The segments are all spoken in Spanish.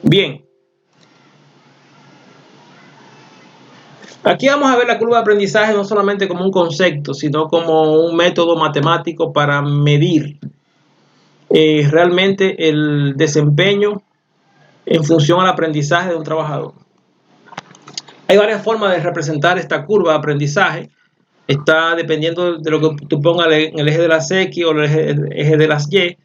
Bien, aquí vamos a ver la curva de aprendizaje no solamente como un concepto, sino como un método matemático para medir realmente el desempeño en función al aprendizaje de un trabajador. Hay varias formas de representar esta curva de aprendizaje. Está dependiendo de lo que tú pongas en el eje de las X o el eje de las Y.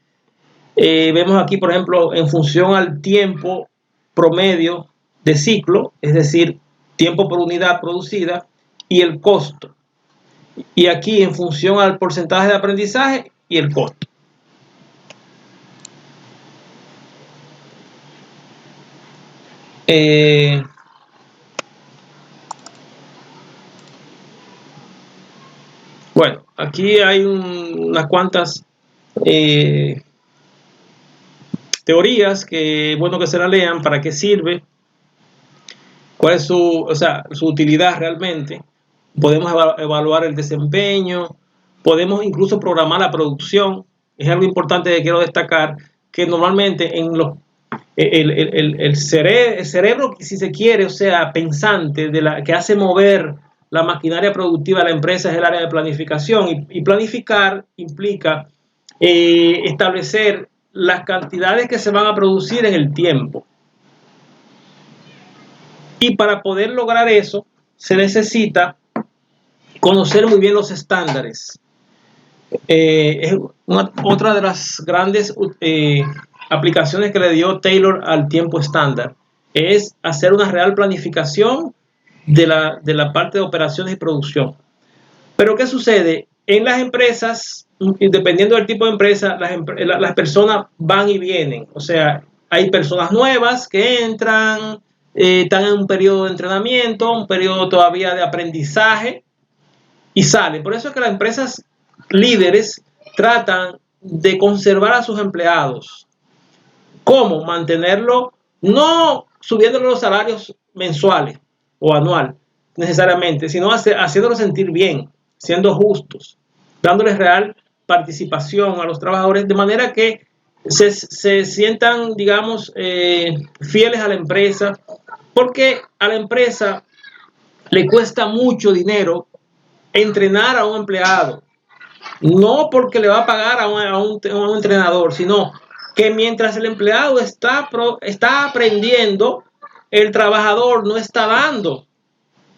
Vemos aquí, por ejemplo, en función al tiempo promedio de ciclo, es decir, tiempo por unidad producida y el costo. Y aquí en función al porcentaje de aprendizaje y el costo. Bueno, aquí hay unas cuantas teorías que es bueno que se la lean, para qué sirve, cuál es su utilidad realmente. Podemos evaluar el desempeño, podemos incluso programar la producción. Es algo importante que quiero destacar, que normalmente en los el cerebro, si se quiere, o sea, pensante, que hace mover la maquinaria productiva de la empresa, es el área de planificación. Y planificar implica establecer las cantidades que se van a producir en el tiempo. Y para poder lograr eso, se necesita conocer muy bien los estándares. Es otra de las grandes aplicaciones que le dio Taylor al tiempo estándar, es hacer una real planificación de la parte de operaciones y producción. Pero ¿qué sucede? En las empresas, dependiendo del tipo de empresa, las personas van y vienen. O sea, hay personas nuevas que entran, están en un periodo de entrenamiento, un periodo todavía de aprendizaje, y salen. Por eso es que las empresas líderes tratan de conservar a sus empleados. ¿Cómo? Mantenerlo, no subiéndole los salarios mensuales o anual necesariamente, sino haciéndolo sentir bien, siendo justos, dándoles real participación a los trabajadores, de manera que se sientan, digamos, fieles a la empresa, porque a la empresa le cuesta mucho dinero entrenar a un empleado, no porque le va a pagar a un entrenador, sino que mientras el empleado está aprendiendo, el trabajador no está dando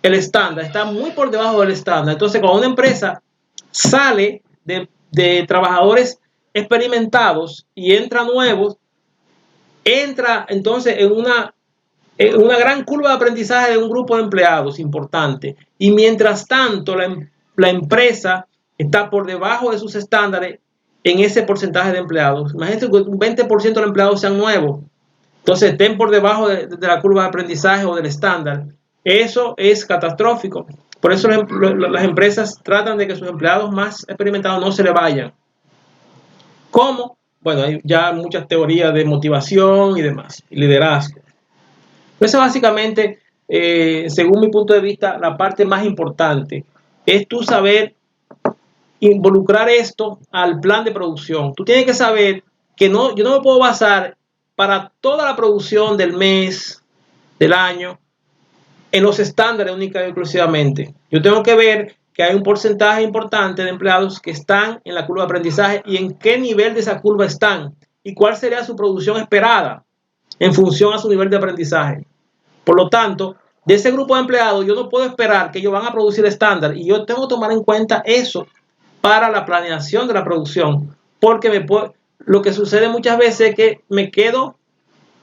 el estándar, está muy por debajo del estándar. Entonces, cuando una empresa sale de trabajadores experimentados y entra nuevos, entra entonces en una gran curva de aprendizaje de un grupo de empleados importante. Y mientras tanto, la empresa está por debajo de sus estándares en ese porcentaje de empleados. Imagínense que un 20% de los empleados sean nuevos. Entonces estén por debajo de la curva de aprendizaje o del estándar. Eso es catastrófico. Por eso las empresas tratan de que sus empleados más experimentados no se le vayan. ¿Cómo? Bueno, hay ya muchas teorías de motivación y demás, y liderazgo. Eso básicamente, según mi punto de vista, la parte más importante es tú saber involucrar esto al plan de producción. Tú tienes que saber que yo no me puedo basar para toda la producción del mes, del año, en los estándares única y exclusivamente. Yo tengo que ver que hay un porcentaje importante de empleados que están en la curva de aprendizaje y en qué nivel de esa curva están y cuál sería su producción esperada en función a su nivel de aprendizaje. Por lo tanto, de ese grupo de empleados, yo no puedo esperar que ellos van a producir estándar, y yo tengo que tomar en cuenta eso para la planeación de la producción, porque lo que sucede muchas veces es que me quedo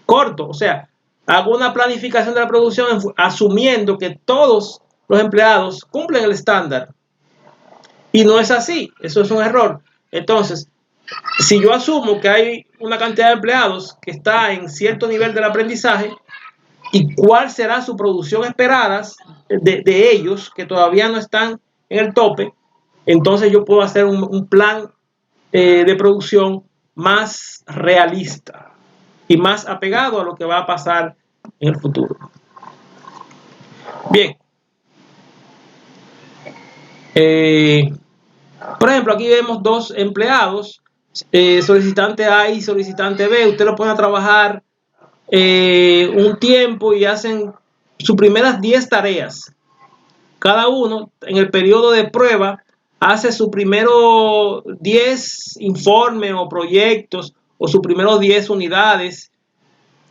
corto. O sea, hago una planificación de la producción asumiendo que todos los empleados cumplen el estándar, y no es así. Eso es un error. Entonces, si yo asumo que hay una cantidad de empleados que está en cierto nivel del aprendizaje, y cuál será su producción esperada de ellos que todavía no están en el tope, entonces yo puedo hacer un plan de producción más realista y más apegado a lo que va a pasar en el futuro. Bien. Por ejemplo, aquí vemos dos empleados, solicitante A y solicitante B. Usted lo pone a trabajar un tiempo y hacen sus primeras 10 tareas. Cada uno en el periodo de prueba hace sus primeros 10 informes o proyectos o sus primeros 10 unidades,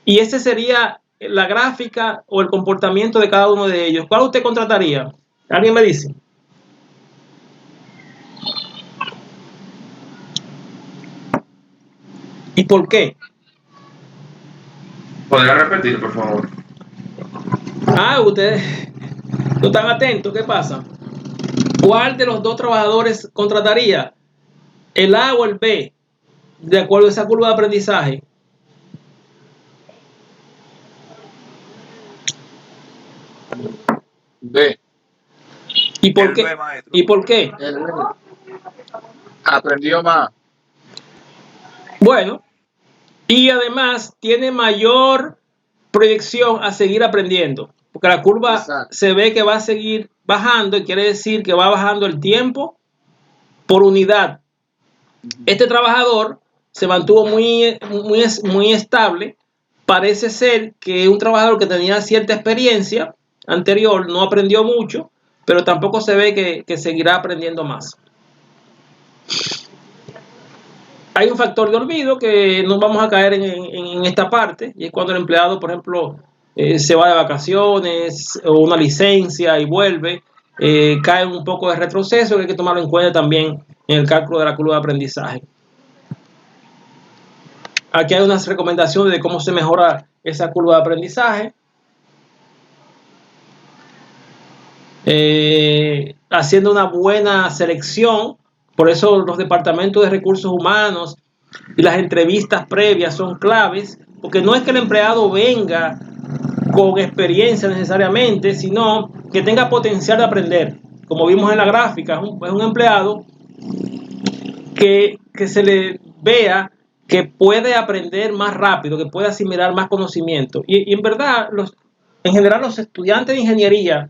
y ese sería la gráfica o el comportamiento de cada uno de ellos. ¿Cuál usted contrataría? ¿Alguien me dice? ¿Y por qué? ¿Podría repetir, por favor? Ustedes no están atentos. ¿Qué pasa? ¿Cuál de los dos trabajadores contrataría? ¿El A o el B? De acuerdo a esa curva de aprendizaje. B. ¿Y por qué? ¿Y por qué? Aprendió más. Bueno, y además tiene mayor proyección a seguir aprendiendo, porque la curva Exacto. se ve que va a seguir bajando, y quiere decir que va bajando el tiempo por unidad. Este trabajador se mantuvo muy estable. Parece ser que un trabajador que tenía cierta experiencia anterior no aprendió mucho, pero tampoco se ve que seguirá aprendiendo más. Hay un factor de olvido que no vamos a caer en esta parte, y es cuando el empleado, por ejemplo, se va de vacaciones o una licencia y vuelve, cae un poco de retroceso, que hay que tomarlo en cuenta también en el cálculo de la curva de aprendizaje. Aquí hay unas recomendaciones de cómo se mejora esa curva de aprendizaje. Haciendo una buena selección. Por eso los departamentos de recursos humanos y las entrevistas previas son claves, porque no es que el empleado venga con experiencia necesariamente, sino que tenga potencial de aprender. Como vimos en la gráfica, es un empleado que se le vea que puede aprender más rápido, que puede asimilar más conocimiento. Y en verdad, en general, los estudiantes de ingeniería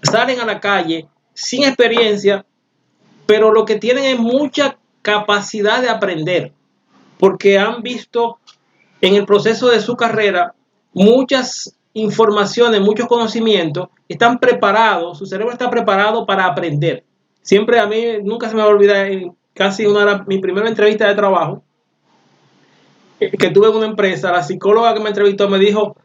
salen a la calle sin experiencia, pero lo que tienen es mucha capacidad de aprender, porque han visto en el proceso de su carrera muchas informaciones, muchos conocimientos, están preparados, su cerebro está preparado para aprender. Siempre a mí, nunca se me va a olvidar, casi mi primera entrevista de trabajo, que tuve en una empresa, la psicóloga que me entrevistó me dijo,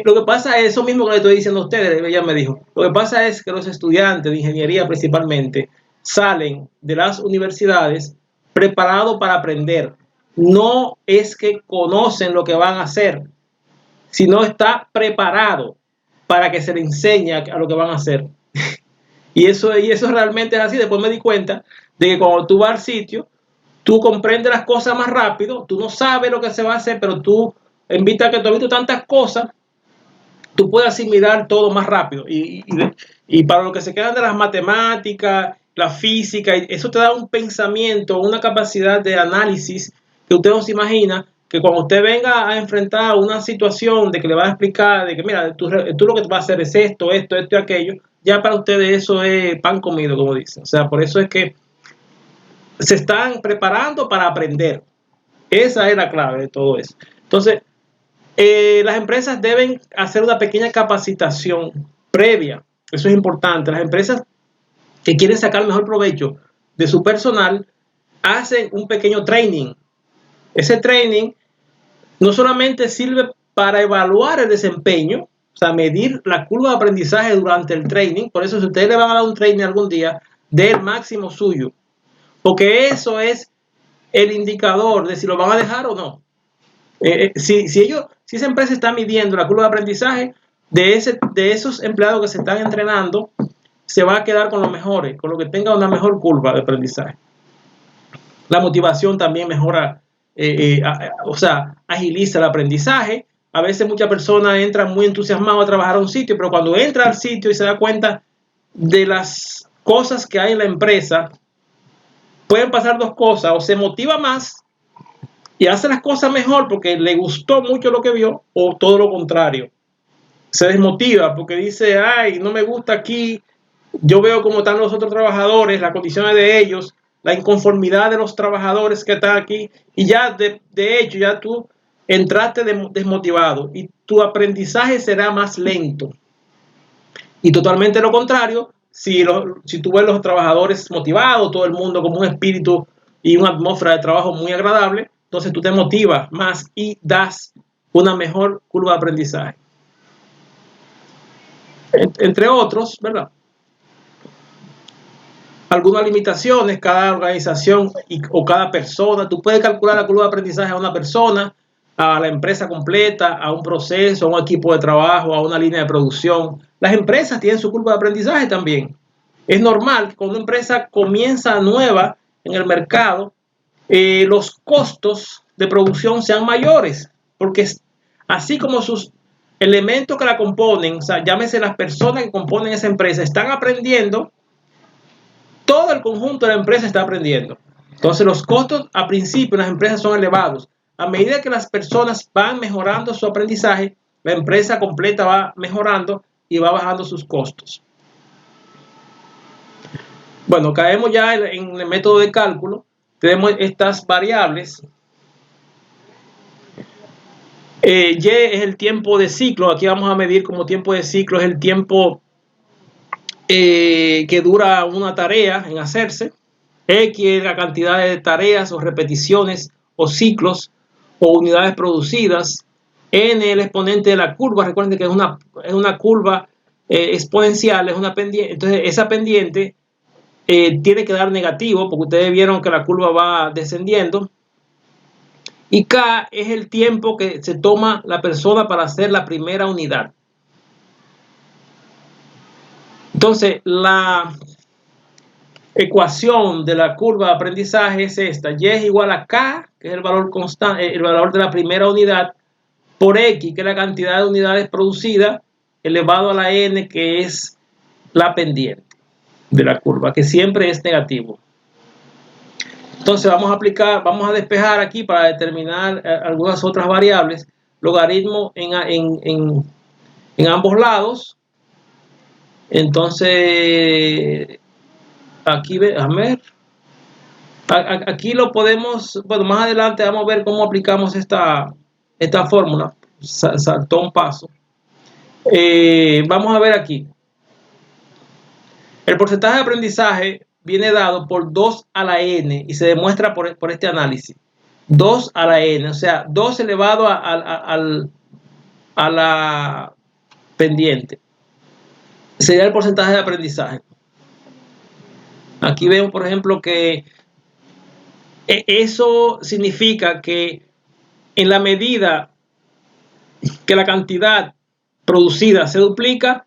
lo que pasa es eso mismo que le estoy diciendo a ustedes. Ella me dijo, lo que pasa es que los estudiantes de ingeniería principalmente salen de las universidades preparados para aprender. No es que conocen lo que van a hacer, sino está preparado para que se le enseñe a lo que van a hacer. Y eso realmente es así. Después me di cuenta de que cuando tú vas al sitio, tú comprendes las cosas más rápido, tú no sabes lo que se va a hacer, pero tú, en vista de que tú has visto tantas cosas, tú puedes asimilar todo más rápido. Y para los que se quedan de las matemáticas, la física, eso te da un pensamiento, una capacidad de análisis que usted no se imagina, que cuando usted venga a enfrentar una situación de que le va a explicar, de que mira, tú lo que vas a hacer es esto y aquello, ya para ustedes eso es pan comido, como dicen. O sea, por eso es que se están preparando para aprender. Esa es la clave de todo eso. Entonces, las empresas deben hacer una pequeña capacitación previa. Eso es importante. Las empresas que quieren sacar mejor provecho de su personal hacen un pequeño training. Ese training no solamente sirve para evaluar el desempeño, o sea, medir la curva de aprendizaje durante el training. Por eso, si ustedes le van a dar un training algún día, dé el máximo suyo, porque eso es el indicador de si lo van a dejar o no. Si esa empresa está midiendo la curva de aprendizaje de esos empleados que se están entrenando, se va a quedar con los mejores, con lo que tenga una mejor curva de aprendizaje. La motivación también mejora, o sea, agiliza el aprendizaje. A veces muchas personas entran muy entusiasmados a trabajar a un sitio, pero cuando entra al sitio y se da cuenta de las cosas que hay en la empresa, pueden pasar dos cosas: o se motiva más y hace las cosas mejor porque le gustó mucho lo que vio, o todo lo contrario, se desmotiva porque dice, ay, no me gusta aquí, yo veo cómo están los otros trabajadores, las condiciones de ellos, la inconformidad de los trabajadores que están aquí, y ya de hecho ya tú entraste desmotivado y tu aprendizaje será más lento. Y totalmente lo contrario, si tú ves los trabajadores motivados, todo el mundo como un espíritu y una atmósfera de trabajo muy agradable, entonces tú te motivas más y das una mejor curva de aprendizaje. Entre otros, ¿verdad? Algunas limitaciones, cada organización o cada persona, tú puedes calcular la curva de aprendizaje a una persona, a la empresa completa, a un proceso, a un equipo de trabajo, a una línea de producción. Las empresas tienen su curva de aprendizaje también. Es normal que cuando una empresa comienza nueva en el mercado, los costos de producción sean mayores, porque así como sus elementos que la componen, o sea, llámese las personas que componen esa empresa, están aprendiendo, todo el conjunto de la empresa está aprendiendo. Entonces los costos a principio en las empresas son elevados. A medida que las personas van mejorando su aprendizaje, la empresa completa va mejorando y va bajando sus costos. Bueno, caemos ya en el método de cálculo. Tenemos estas variables. Y es el tiempo de ciclo. Aquí vamos a medir como tiempo de ciclo. Es el tiempo que dura una tarea en hacerse. X es la cantidad de tareas o repeticiones o ciclos o unidades producidas. N el exponente de la curva. Recuerden que es una curva exponencial, es una pendiente. Entonces esa pendiente tiene que dar negativo porque ustedes vieron que la curva va descendiendo. Y K es el tiempo que se toma la persona para hacer la primera unidad. Entonces, la ecuación de la curva de aprendizaje es esta. Y es igual a K, que es el valor constante, el valor de la primera unidad, por X, que es la cantidad de unidades producidas, elevado a la N, que es la pendiente de la curva, que siempre es negativo. Entonces vamos a despejar aquí para determinar algunas otras variables. Logaritmo en ambos lados. Entonces, aquí, a ver, aquí lo podemos, bueno, más adelante vamos a ver cómo aplicamos esta fórmula. Saltó un paso. Vamos a ver aquí. El porcentaje de aprendizaje viene dado por 2 a la n y se demuestra por este análisis. 2 a la n, o sea, 2 elevado a la pendiente. Sería el porcentaje de aprendizaje. Aquí vemos, por ejemplo, que eso significa que en la medida que la cantidad producida se duplica,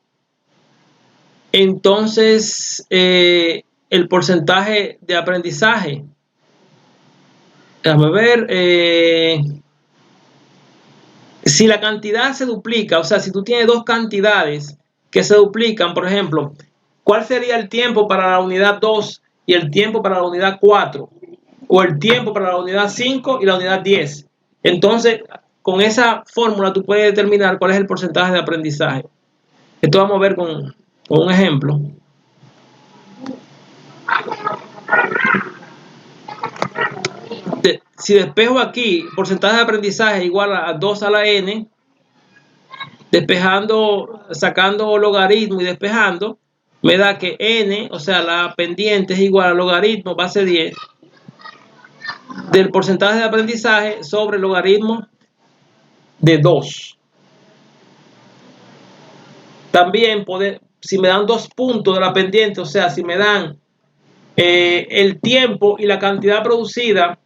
entonces el porcentaje de aprendizaje, déjame ver, si la cantidad se duplica, o sea, si tú tienes dos cantidades que se duplican, por ejemplo, ¿cuál sería el tiempo para la unidad 2 y el tiempo para la unidad 4? O el tiempo para la unidad 5 y la unidad 10. Entonces, con esa fórmula tú puedes determinar cuál es el porcentaje de aprendizaje. Esto vamos a ver con un ejemplo. Si despejo aquí, porcentaje de aprendizaje igual a 2 a la n, despejando, sacando logaritmo y despejando, me da que n, o sea, la pendiente es igual a logaritmo base 10 del porcentaje de aprendizaje sobre el logaritmo de 2. También si me dan 2 puntos de la pendiente, o sea, si me dan el tiempo y la cantidad producida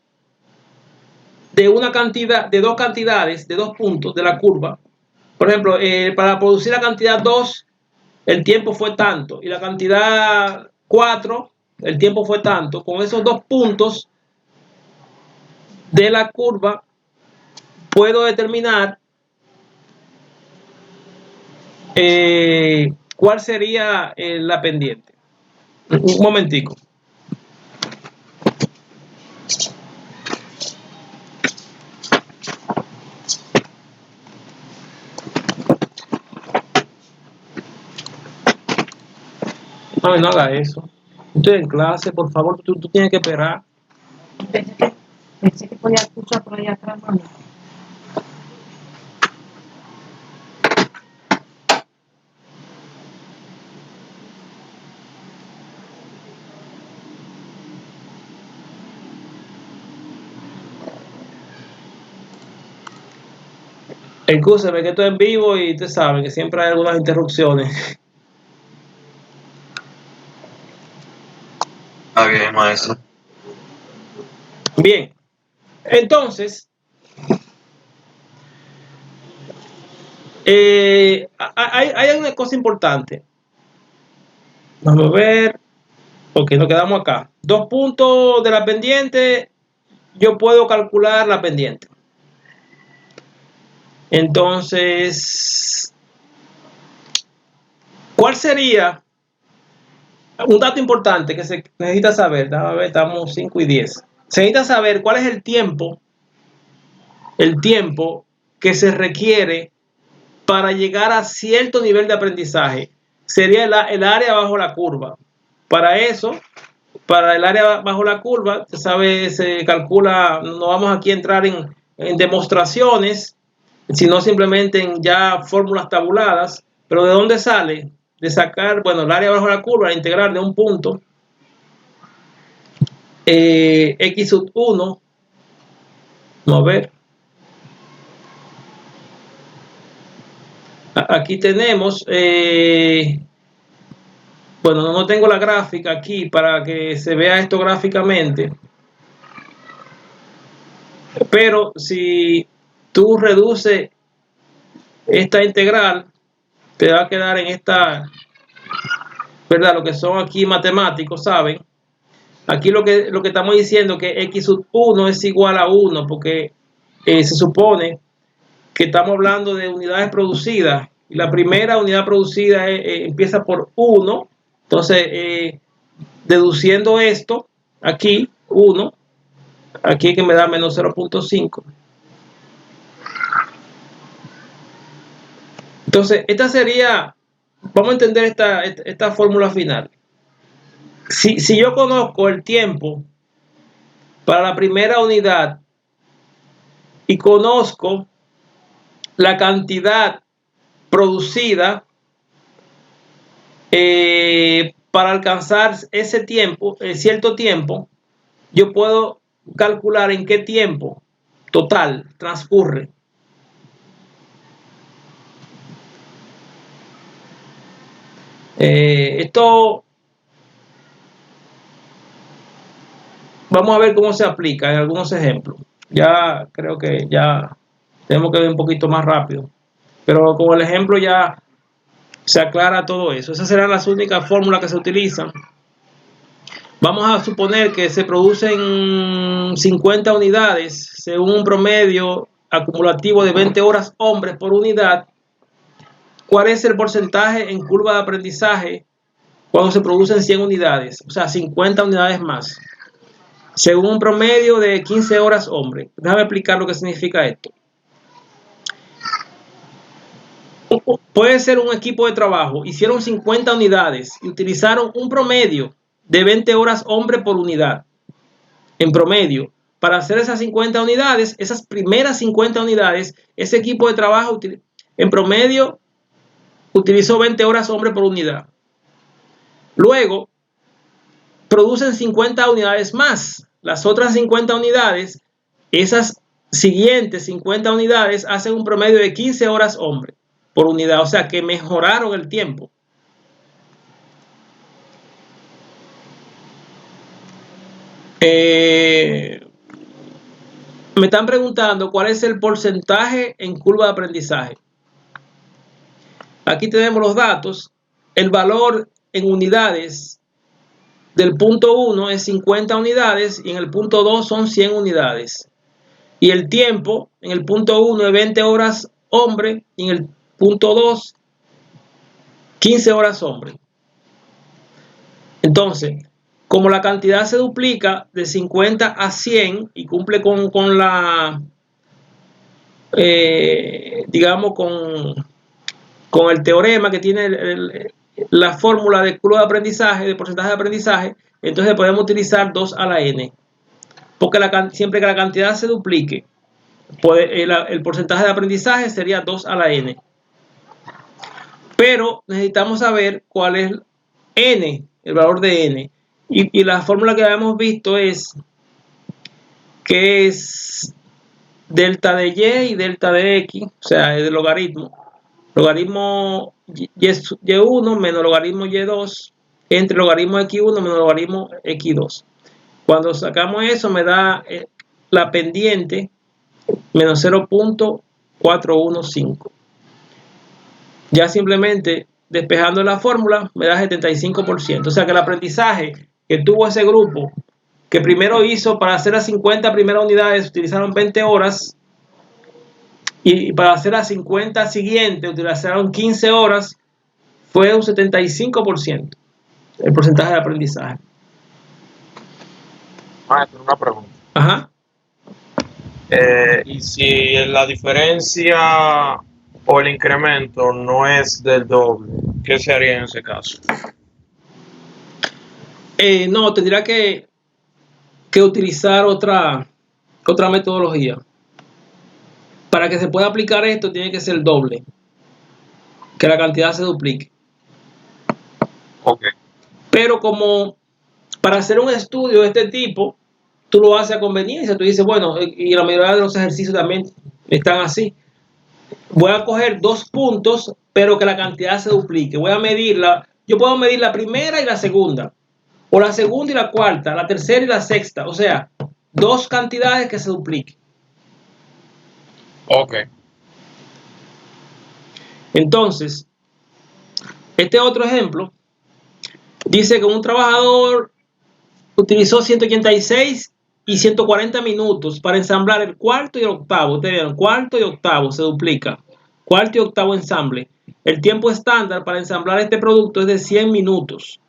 de una cantidad, de dos cantidades, de 2 puntos de la curva. Por ejemplo, para producir la cantidad 2, el tiempo fue tanto, y la cantidad 4, el tiempo fue tanto. Con esos 2 puntos de la curva, puedo determinar cuál sería la pendiente. Un momentico. Ay, no haga eso. Estoy en clase, por favor, tú tienes que esperar. Pensé que podía escuchar por ahí atrás, mami. Escúchame que estoy en vivo y ustedes saben que siempre hay algunas interrupciones. Está bien, maestro. Bien, entonces, hay una cosa importante. Vamos a ver. Ok, nos quedamos acá. 2 puntos de la pendiente. Yo puedo calcular la pendiente. Entonces, ¿cuál sería un dato importante que se necesita saber? Déjame ver, estamos 5 y 10. Se necesita saber cuál es el tiempo que se requiere para llegar a cierto nivel de aprendizaje. Sería el área bajo la curva. Para eso, para el área bajo la curva, se sabe, se calcula, no vamos aquí a entrar en demostraciones, sino simplemente en ya fórmulas tabuladas. Pero ¿de dónde sale? De sacar, bueno, el área bajo la curva, integrar de un punto x sub 1, vamos a ver, aquí tenemos, bueno, no tengo la gráfica aquí para que se vea esto gráficamente, pero si tú reduces esta integral, te va a quedar en esta, ¿verdad? Lo que son aquí matemáticos, ¿saben? Aquí lo que estamos diciendo es que x sub 1 es igual a 1, porque se supone que estamos hablando de unidades producidas. Y la primera unidad producida empieza por 1. Entonces, deduciendo esto, aquí 1, aquí que me da menos 0.5. Entonces, esta sería, vamos a entender esta fórmula final. Si yo conozco el tiempo para la primera unidad y conozco la cantidad producida para alcanzar ese tiempo, cierto tiempo, yo puedo calcular en qué tiempo total transcurre. Esto vamos a ver cómo se aplica en algunos ejemplos. Ya creo que ya tenemos que ver un poquito más rápido, pero con el ejemplo ya se aclara todo eso. Esas serán las únicas fórmulas que se utilizan. Vamos a suponer que se producen 50 unidades según un promedio acumulativo de 20 horas hombres por unidad. ¿Cuál es el porcentaje en curva de aprendizaje cuando se producen 100 unidades? O sea, 50 unidades más. Según un promedio de 15 horas hombre. Déjame explicar lo que significa esto. Puede ser un equipo de trabajo. Hicieron 50 unidades y utilizaron un promedio de 20 horas hombre por unidad. En promedio. Para hacer esas 50 unidades, esas primeras 50 unidades, ese equipo de trabajo en promedio utilizó 20 horas hombre por unidad. Luego, producen 50 unidades más. Las otras 50 unidades, esas siguientes 50 unidades hacen un promedio de 15 horas hombre por unidad. O sea que mejoraron el tiempo. Me están preguntando cuál es el porcentaje en curva de aprendizaje. Aquí tenemos los datos. El valor en unidades del punto 1 es 50 unidades y en el punto 2 son 100 unidades. Y el tiempo en el punto 1 es 20 horas hombre y en el punto 2 15 horas hombre. Entonces, como la cantidad se duplica de 50 a 100 y cumple con la, digamos, con el teorema que tiene la fórmula de curva de aprendizaje, de porcentaje de aprendizaje, entonces podemos utilizar 2 a la n. Porque siempre que la cantidad se duplique, el porcentaje de aprendizaje sería 2 a la n. Pero necesitamos saber cuál es n, el valor de n. Y la fórmula que habíamos visto es que es delta de y delta de x, o sea, es el logaritmo. Logaritmo y1 menos logaritmo y2 entre logaritmo x1 menos logaritmo x2. Cuando sacamos eso me da la pendiente menos 0.415. Ya simplemente despejando la fórmula me da 75%. O sea que el aprendizaje que tuvo ese grupo, que primero hizo para hacer las 50 primeras unidades, utilizaron 20 horas, y para hacer las 50 siguientes utilizaron 15 horas, fue un 75% el porcentaje de aprendizaje. Maestro, una pregunta. Ajá. Y si la diferencia o el incremento no es del doble, ¿qué se haría en ese caso? No, tendría que utilizar otra metodología. Para que se pueda aplicar esto, tiene que ser doble, que la cantidad se duplique. Ok. Pero como para hacer un estudio de este tipo, tú lo haces a conveniencia. Tú dices, bueno, y la mayoría de los ejercicios también están así. Voy a coger 2 puntos, pero que la cantidad se duplique. Voy a medirla. Yo puedo medir la primera y la segunda, o la segunda y la cuarta, la tercera y la sexta. O sea, 2 cantidades que se dupliquen. Ok. Entonces, este otro ejemplo dice que un trabajador utilizó 186 y 140 minutos para ensamblar el cuarto y el octavo. Ustedes vieron, cuarto y octavo se duplica. Cuarto y octavo ensamble. El tiempo estándar para ensamblar este producto es de 100 minutos.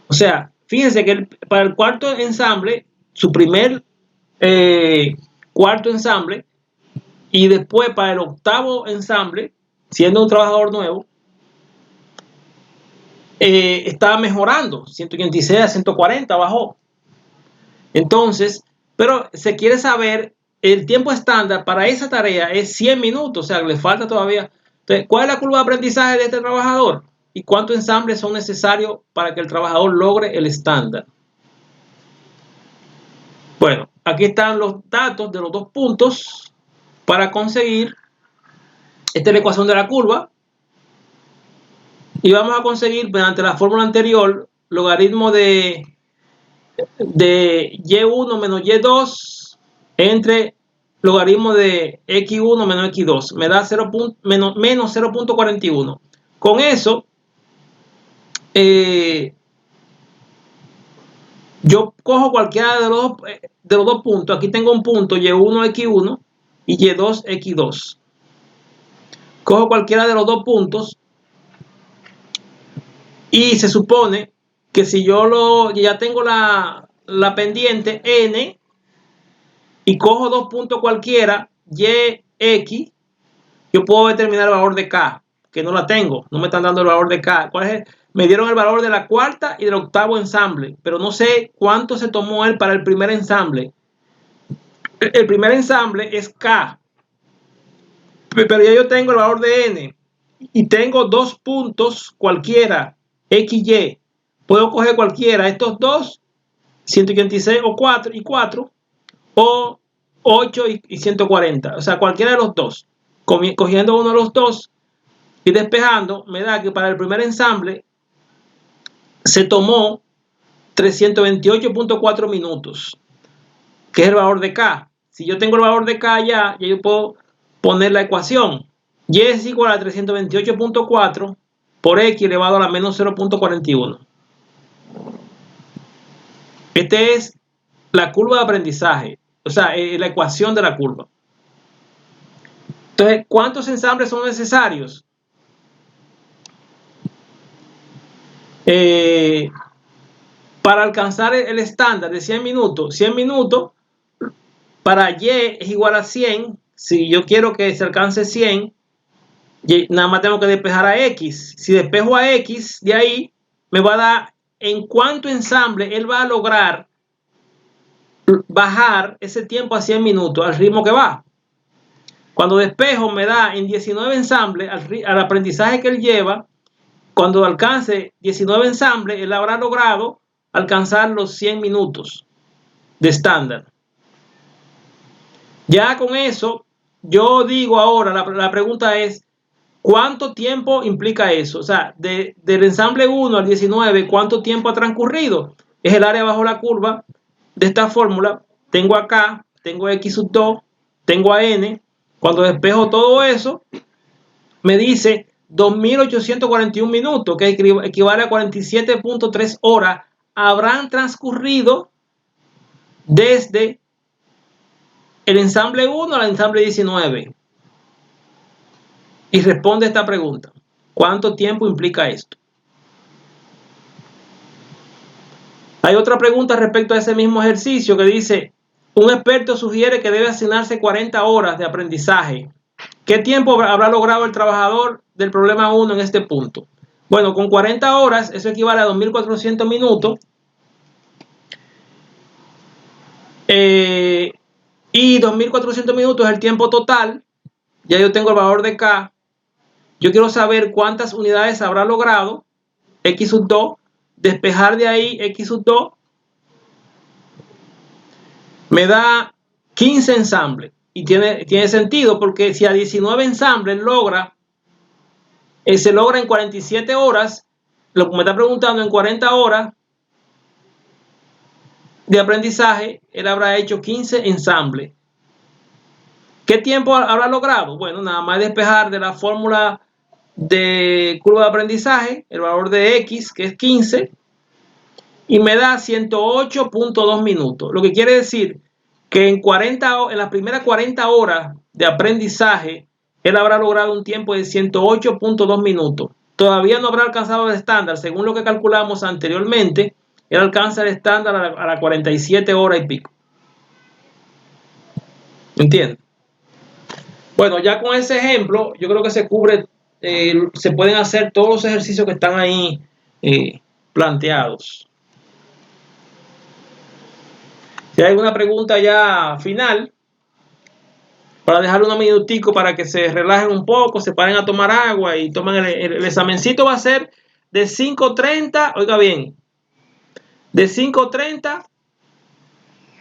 O sea, fíjense que para el cuarto ensamble, su primer cuarto ensamble, y después para el octavo ensamble, siendo un trabajador nuevo, estaba mejorando. 186 a 140 bajó. Entonces, pero se quiere saber el tiempo estándar para esa tarea es 100 minutos, o sea, le falta todavía. Entonces, ¿cuál es la curva de aprendizaje de este trabajador? ¿Y cuántos ensambles son necesarios para que el trabajador logre el estándar? Bueno, aquí están los datos de los 2 puntos para conseguir. Esta es la ecuación de la curva. Y vamos a conseguir, mediante la fórmula anterior, logaritmo de y1 menos y2 entre logaritmo de x1 menos x2. Me da 0. menos 0.41. Con eso, yo cojo cualquiera de los 2 puntos. Aquí tengo un punto y1 x1 y y2 x2. Cojo cualquiera de los 2 puntos y se supone que si yo ya tengo la pendiente n y cojo 2 puntos cualquiera, y, x, yo puedo determinar el valor de k, que no la tengo, no me están dando el valor de k. ¿Cuál es? Me dieron el valor de la cuarta y del octavo ensamble, pero no sé cuánto se tomó él para el primer ensamble. El primer ensamble es k, pero ya yo tengo el valor de n y tengo 2 puntos cualquiera, x, y. Puedo coger cualquiera, estos dos, 186 o 4, o 8 y 140. O sea, cualquiera de los dos. Cogiendo uno de los dos y despejando, me da que para el primer ensamble se tomó 328.4 minutos, que es el valor de K. Si yo tengo el valor de K ya yo puedo poner la ecuación. Y es igual a 328.4 por X elevado a la menos 0.41. Esta es la curva de aprendizaje, o sea, la ecuación de la curva. Entonces, ¿cuántos ensambles son necesarios? Para alcanzar el estándar de 100 minutos. 100 minutos para Y es igual a 100. Si yo quiero que se alcance 100, nada más tengo que despejar a X. Si despejo a X de ahí, me va a dar en cuánto ensamble él va a lograr bajar ese tiempo a 100 minutos al ritmo que va. Cuando despejo me da en 19 ensambles al aprendizaje que él lleva. Cuando alcance 19 ensambles, él habrá logrado alcanzar los 100 minutos de estándar. Ya con eso, yo digo ahora, la pregunta es, ¿cuánto tiempo implica eso? O sea, del ensamble 1 al 19, ¿cuánto tiempo ha transcurrido? Es el área bajo la curva de esta fórmula. Tengo acá, tengo x sub 2, tengo a n. Cuando despejo todo eso, me dice 2.841 minutos, que equivale a 47.3 horas, habrán transcurrido desde el ensamble 1 al ensamble 19. Y responde esta pregunta. ¿Cuánto tiempo implica esto? Hay otra pregunta respecto a ese mismo ejercicio que dice, un experto sugiere que debe asignarse 40 horas de aprendizaje. ¿Qué tiempo habrá logrado el trabajador del problema 1 en este punto? Bueno, con 40 horas, eso equivale a 2.400 minutos. Y 2.400 minutos es el tiempo total. Ya yo tengo el valor de K. Yo quiero saber cuántas unidades habrá logrado, X sub 2, despejar de ahí X sub 2, me da 15 ensambles. Y tiene sentido porque si a 19 ensambles se logra en 47 horas, lo que me está preguntando en 40 horas de aprendizaje, él habrá hecho 15 ensambles. ¿Qué tiempo habrá logrado? Bueno, nada más despejar de la fórmula de curva de aprendizaje, el valor de X, que es 15, y me da 108.2 minutos. Lo que quiere decir que en las primeras 40 horas de aprendizaje, él habrá logrado un tiempo de 108.2 minutos. Todavía no habrá alcanzado el estándar, según lo que calculamos anteriormente, él alcanza el estándar a las 47 horas y pico. ¿Entiendes? Bueno, ya con ese ejemplo, yo creo que se pueden hacer todos los ejercicios que están ahí planteados. Si hay alguna pregunta ya final, para dejar unos minuticos para que se relajen un poco, se paren a tomar agua y tomen el examencito va a ser de 5:30, oiga bien, de 5:30